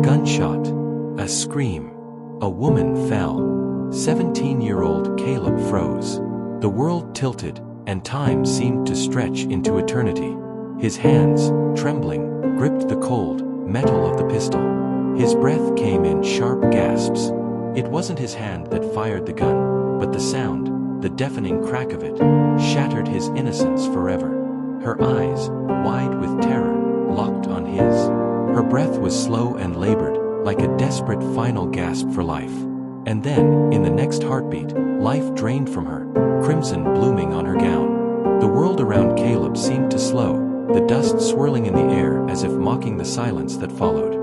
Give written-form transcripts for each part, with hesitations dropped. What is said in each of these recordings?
Gunshot. A scream. A woman fell. 17-year-old Caleb froze. The world tilted, and time seemed to stretch into eternity. His hands, trembling, gripped the cold metal of the pistol. His breath came in sharp gasps. It wasn't his hand that fired the gun, but the sound, the deafening crack of it, shattered his innocence forever. Her eyes, wide with terror, locked on his. Her breath was slow and labored, like a desperate final gasp for life. And then, in the next heartbeat, life drained from her, crimson blooming on her gown. The world around Caleb seemed to slow, the dust swirling in the air as if mocking the silence that followed.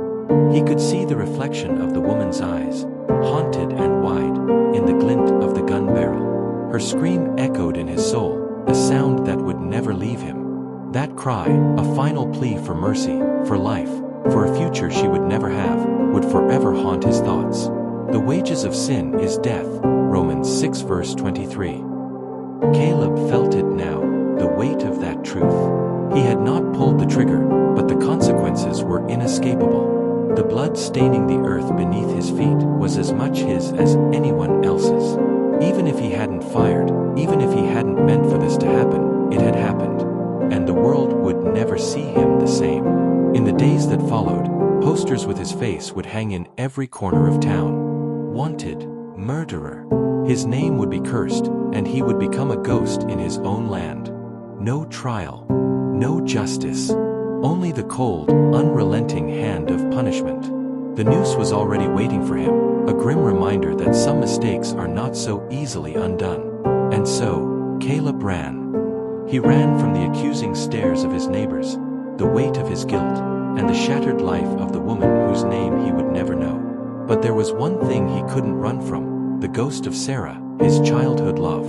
He could see the reflection of the woman's eyes, haunted and wide, in the glint of the gun barrel. Her scream echoed in his soul, a sound that would never leave him. That cry, a final plea for mercy, for life, for a future she would never have, would forever haunt his thoughts. The wages of sin is death, Romans 6 verse 23. Caleb felt it now, the weight of that truth. He had not pulled the trigger, but the consequences were inescapable. The blood staining the earth beneath his feet was as much his as anyone else's. Even if he hadn't fired, even if he hadn't meant for this to happen, it had happened. And the world would never see him the same. In the days that followed, posters with his face would hang in every corner of town. Wanted, murderer. His name would be cursed, and he would become a ghost in his own land. No trial, no justice, only the cold, unrelenting hand of punishment. The noose was already waiting for him, a grim reminder that some mistakes are not so easily undone. And so, Caleb ran. He ran from the accusing stares of his neighbors, the weight of his guilt, and the shattered life of the woman whose name he would never know. But there was one thing he couldn't run from, the ghost of Sarah, his childhood love.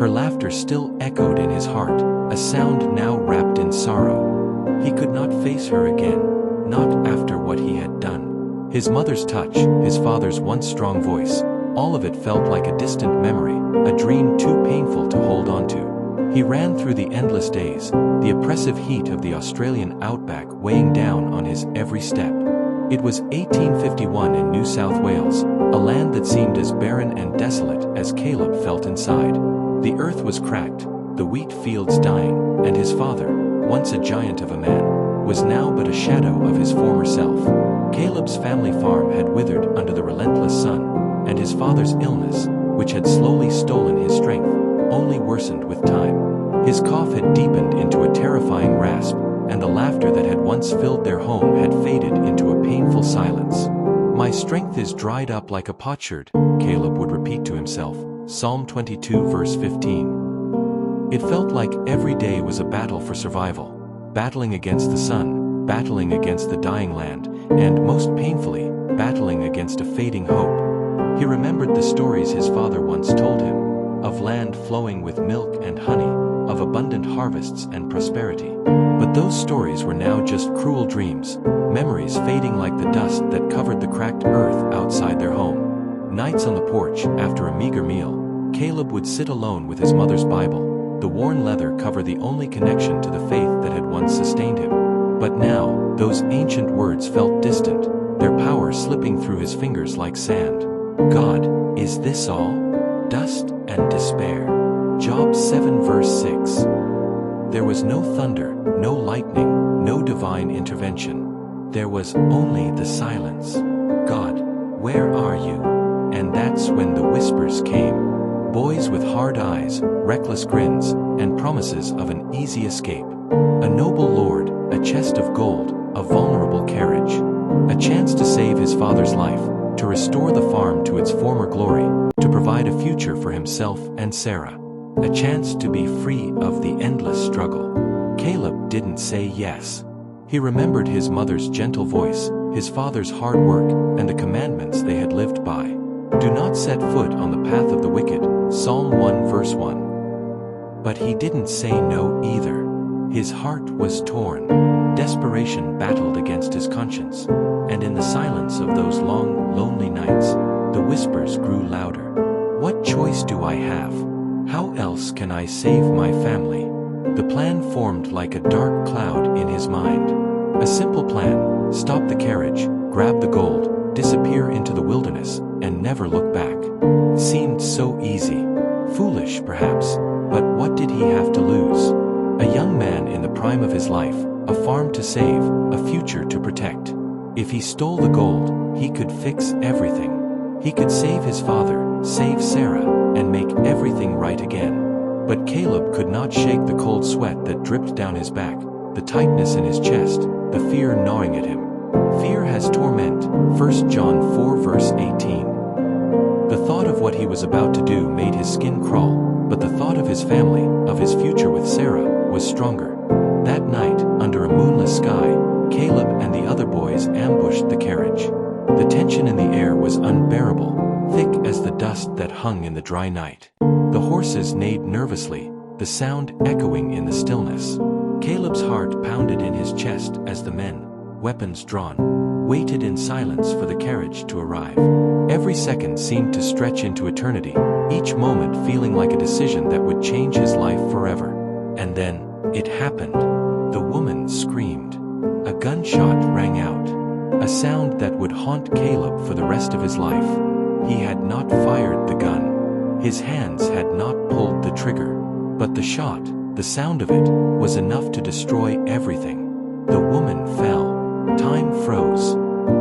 Her laughter still echoed in his heart, a sound now wrapped in sorrow. He could not face her again, not after what he had done. His mother's touch, his father's once strong voice, all of it felt like a distant memory, a dream too painful to hold on to. He ran through the endless days, the oppressive heat of the Australian outback weighing down on his every step. It was 1851 in New South Wales, a land that seemed as barren and desolate as Caleb felt inside. The earth was cracked, the wheat fields dying, and his father, once a giant of a man, was now but a shadow of his former self. Caleb's family farm had withered under the relentless sun, and his father's illness, which had slowly stolen his strength, only worsened with time. His cough had deepened into a terrifying rasp, and the laughter that had once filled their home had faded into a painful silence. "My strength is dried up like a potsherd," Caleb would repeat to himself, Psalm 22 verse 15. It felt like every day was a battle for survival, battling against the sun, battling against the dying land, and most painfully, battling against a fading hope. He remembered the stories his father once told him, of land flowing with milk and honey, of abundant harvests and prosperity. But those stories were now just cruel dreams, memories fading like the dust that covered the cracked earth outside their home. Nights on the porch, after a meager meal, Caleb would sit alone with his mother's Bible, the worn leather cover the only connection to the faith that had once sustained him. But now, those ancient words felt distant, their power slipping through his fingers like sand. God, is this all? Dust and despair. Job 7 verse 6. There was no thunder, no lightning, no divine intervention. There was only the silence. God, where are you? And that's when the whispers came. Boys with hard eyes, reckless grins, and promises of an easy escape. A noble lord, a chest of gold, a vulnerable carriage. A chance to save his father's life, to restore the farm to its former glory, to provide a future for himself and Sarah. A chance to be free of the endless struggle. Caleb didn't say yes. He remembered his mother's gentle voice, his father's hard work, and the commandments they had lived by. Do not set foot on the path of the wicked, Psalm 1 verse 1. But he didn't say no either. His heart was torn. Desperation battled against his conscience. And in the silence of those long, lonely nights, the whispers grew louder. What choice do I have? How else can I save my family? The plan formed like a dark cloud in his mind. A simple plan: stop the carriage, grab the gold, disappear into the wilderness, and never look back. It seemed so easy. Foolish, perhaps, but what did he have to lose? A young man in the prime of his life, a farm to save, a future to protect. If he stole the gold, he could fix everything. He could save his father, save Sarah, and make everything right again. But Caleb could not shake the cold sweat that dripped down his back, the tightness in his chest, the fear gnawing at him. Fear has torment, 1 John 4 verse 18. The thought of what he was about to do made his skin crawl, but the thought of his family, of his future with Sarah, was stronger. That night, under a moonless sky, Caleb and the other boys ambushed the carriage. The tension in the air was unbearable, thick as the dust that hung in the dry night. The horses neighed nervously, the sound echoing in the stillness. Caleb's heart pounded in his chest as the men, weapons drawn, waited in silence for the carriage to arrive. Every second seemed to stretch into eternity, each moment feeling like a decision that would change his life forever. And then, it happened. The woman screamed. A gunshot rang out. A sound that would haunt Caleb for the rest of his life. He had not fired the gun. His hands had not pulled the trigger. But the shot, the sound of it, was enough to destroy everything. The woman fell. Time froze.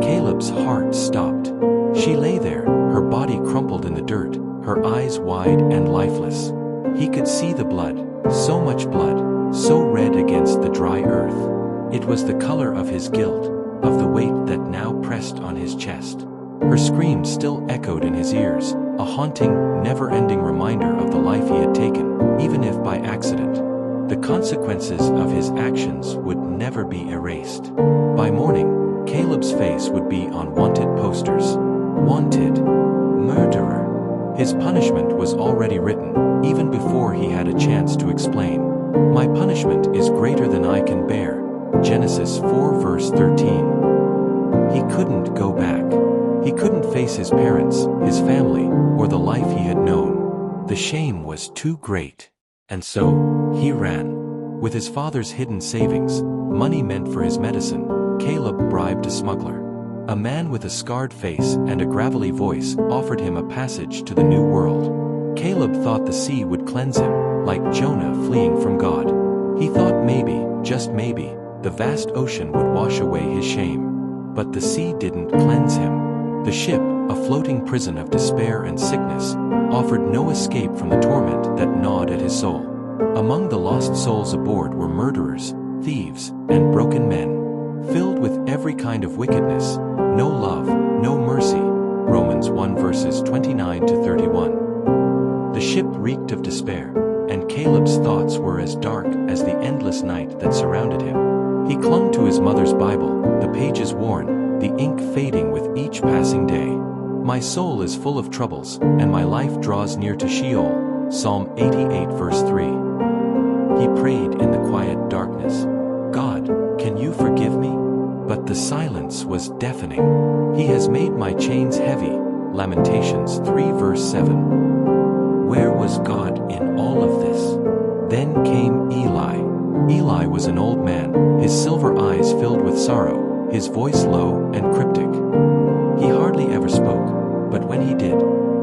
Caleb's heart stopped. She lay there, her body crumpled in the dirt, her eyes wide and lifeless. He could see the blood, so much blood, so red against the dry earth. It was the color of his guilt, of the weight that now pressed on his chest. Her scream still echoed in his ears, a haunting, never-ending reminder of the life he had taken, even if by accident. The consequences of his actions would never be erased. By morning, Caleb's face would be on wanted posters. Wanted. Murderer. His punishment was already written, even before he had a chance to explain. My punishment is greater than I can bear. Genesis 4 verse 13. He couldn't go back. He couldn't face his parents, his family, or the life he had known. The shame was too great. And so, he ran. With his father's hidden savings, money meant for his medicine, Caleb bribed a smuggler. A man with a scarred face and a gravelly voice offered him a passage to the new world. Caleb thought the sea would cleanse him, like Jonah fleeing from God. He thought maybe, just maybe, the vast ocean would wash away his shame. But the sea didn't cleanse him. The ship, a floating prison of despair and sickness, offered no escape from the torment that gnawed at his soul. Among the lost souls aboard were murderers, thieves, and broken men, filled with every kind of wickedness, no love, no mercy. Romans 1 verses 29 to 31. The ship reeked of despair, and Caleb's thoughts were as dark as the endless night that surrounded him. He clung to his mother's Bible, the pages worn, the ink fading with each passing day. My soul is full of troubles, and my life draws near to Sheol. Psalm 88 verse 3. He prayed in the quiet darkness. God, can you forgive me? But the silence was deafening. He has made my chains heavy. Lamentations 3 verse 7. Where was God in all of this? Then came Eli. Eli was an old man, his silver eyes filled with sorrow, his voice low and cryptic. He hardly ever spoke, but when he did,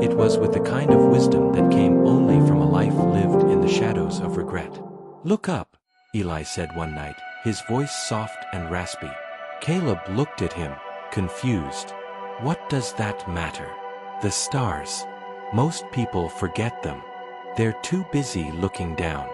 it was with the kind of wisdom that came only from a life lived in the shadows of regret. Look up, Eli said one night, his voice soft and raspy. Caleb looked at him, confused. What does that matter? The stars. Most people forget them. They're too busy looking down.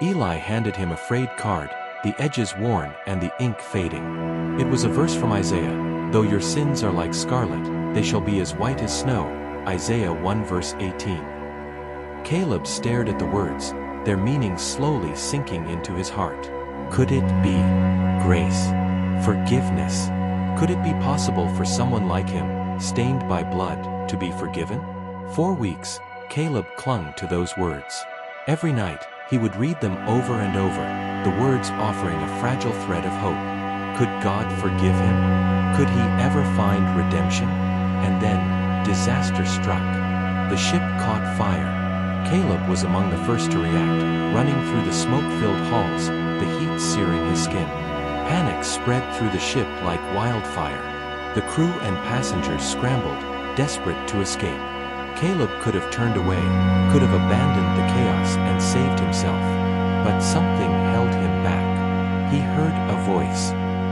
Eli handed him a frayed card, the edges worn and the ink fading. It was a verse from Isaiah, though your sins are like scarlet, they shall be as white as snow. Isaiah 1 verse 18. Caleb stared at the words, their meaning slowly sinking into his heart. Could it be grace? Forgiveness? Could it be possible for someone like him, stained by blood, to be forgiven? 4 weeks, Caleb clung to those words. Every night, he would read them over and over, the words offering a fragile thread of hope. Could God forgive him? Could he ever find redemption? And then, disaster struck. The ship caught fire. Caleb was among the first to react, running through the smoke-filled halls, the heat searing his skin. Panic spread through the ship like wildfire. The crew and passengers scrambled, desperate to escape. Caleb could have turned away, could have abandoned the chaos and saved himself. But something held him back. He heard a voice.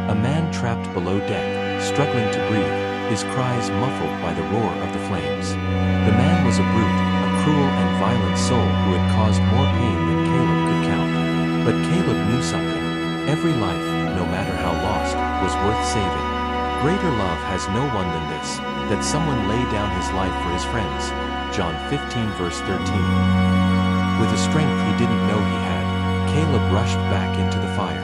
A man trapped below deck, struggling to breathe, his cries muffled by the roar of the flames. The man was a brute, a cruel and violent soul who had caused more pain than Caleb could count. But Caleb knew something. Every life, no matter how lost, was worth saving. Greater love has no one than this, that someone lay down his life for his friends. John 15 verse 13. With a strength he didn't know he had, Caleb rushed back into the fire.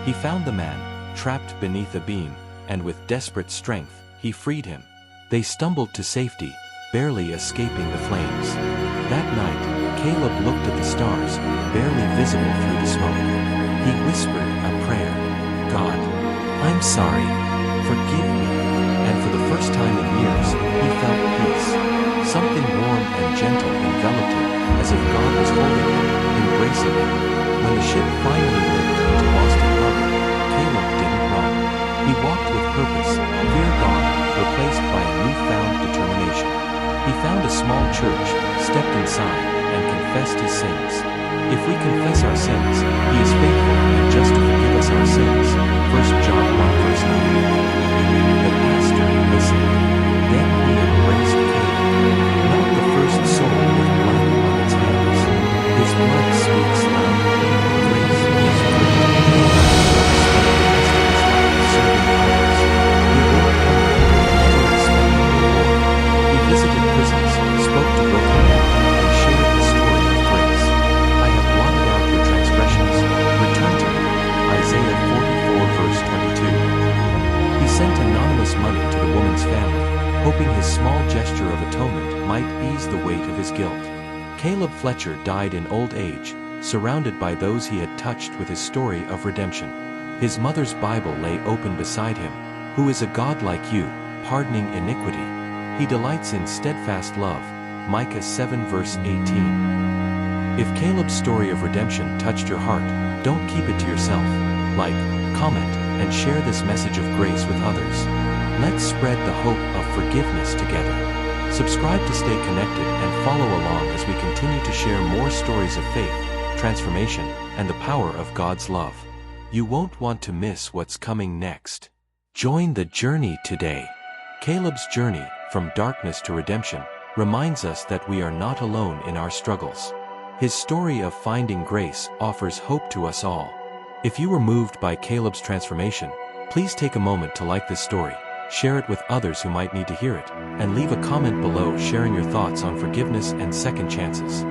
He found the man, trapped beneath a beam, and with desperate strength, he freed him. They stumbled to safety, barely escaping the flames. That night, Caleb looked at the stars, barely visible through the smoke. He whispered a prayer. God, I'm sorry. Forgive me. And for the first time in years, he felt peace. Something warm and gentle enveloped him, as if God was holding him, embracing him. When the ship finally limped into Boston Harbor, Caleb didn't run. He walked with purpose, fear gone, replaced by a newfound determination. He found a small church, stepped inside, and confessed his sins. If we confess our sins, he is faithful and just to forgive us our sins. 1 John 1 verse 9. The pastor listened. Then he embraced Caleb. Not the first soul with blood on its hands. His blood speaks loudly. Grace is great. Serving others. He worked hard, never expecting reward. He visited prisons, spoke to broken men, and shared the story of grace. I have blotted out your transgressions. Return to me. Isaiah 44 verse 22. He sent anonymous money to the woman's family, hoping his small gesture of atonement might ease the weight of his guilt. Caleb Fletcher died in old age, surrounded by those he had touched with his story of redemption. His mother's Bible lay open beside him. Who is a God like you, pardoning iniquity? He delights in steadfast love. Micah 7 verse 18. If Caleb's story of redemption touched your heart, don't keep it to yourself. Like, comment, and share this message of grace with others. Let's spread the hope of forgiveness together. Subscribe to stay connected and follow along as we continue to share more stories of faith, transformation, and the power of God's love. You won't want to miss what's coming next. Join the journey today. Caleb's journey, from darkness to redemption, reminds us that we are not alone in our struggles. His story of finding grace offers hope to us all. If you were moved by Caleb's transformation, please take a moment to like this story, share it with others who might need to hear it, and leave a comment below sharing your thoughts on forgiveness and second chances.